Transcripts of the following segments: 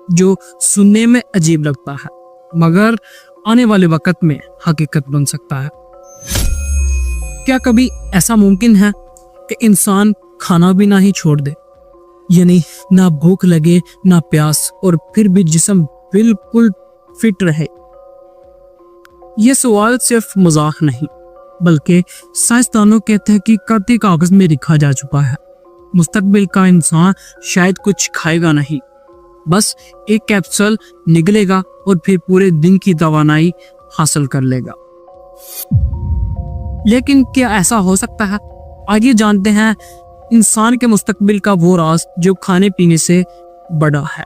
जो सुनने में अजीब लगता है मगर आने वाले वक्त में हकीकत बन सकता है। क्या कभी ऐसा मुमकिन है कि इंसान खाना भी ना ही छोड़ दे, यानी ना भूख लगे ना प्यास और फिर भी जिस्म बिल्कुल फिट रहे? यह सवाल सिर्फ मजाक नहीं बल्कि साइंसदानों के तहकीकाती कागज में लिखा जा चुका है। मुस्तकबिल का इंसान शायद कुछ खाएगा नहीं, बस एक कैप्सूल निगलेगा और फिर पूरे दिन की तवानाई हासिल कर लेगा। लेकिन क्या ऐसा हो सकता है? आइए जानते हैं इंसान के मुस्तकबिल का वो राज जो खाने पीने से बड़ा है।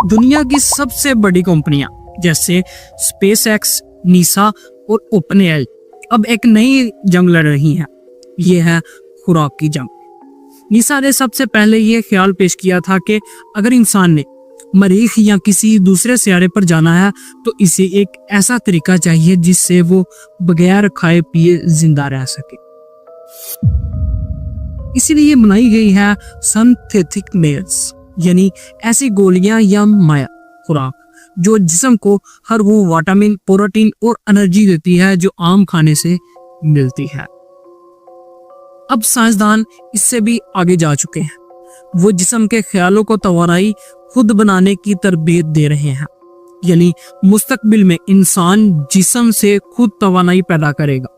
दुनिया की सबसे बड़ी कंपनियां जैसे स्पेसएक्स, नीसा और ओपनएआई अब एक नई जंग लड़ रही हैं। ये है खुराक की जंग। नीसा ने सबसे पहले ये ख्याल पेश किया था कि अगर इंसान ने मरीख या किसी दूसरे सियारे पर जाना है तो इसे एक ऐसा तरीका चाहिए जिससे वो बगैर खाए पिए जिंदा रह सके। इसीलिए बनाई गई है सिंथेटिक मेल्स, यानी ऐसी गोलियां या माया खुराक जो जिस्म को हर वो विटामिन, प्रोटीन और एनर्जी देती है जो आम खाने से मिलती है। अब साइंसदान इससे भी आगे जा चुके हैं। वो जिस्म के ख्यालों को तवानाई खुद बनाने की तरबियत दे रहे हैं, यानी मुस्तकबिल में इंसान जिस्म से खुद तवानाई पैदा करेगा।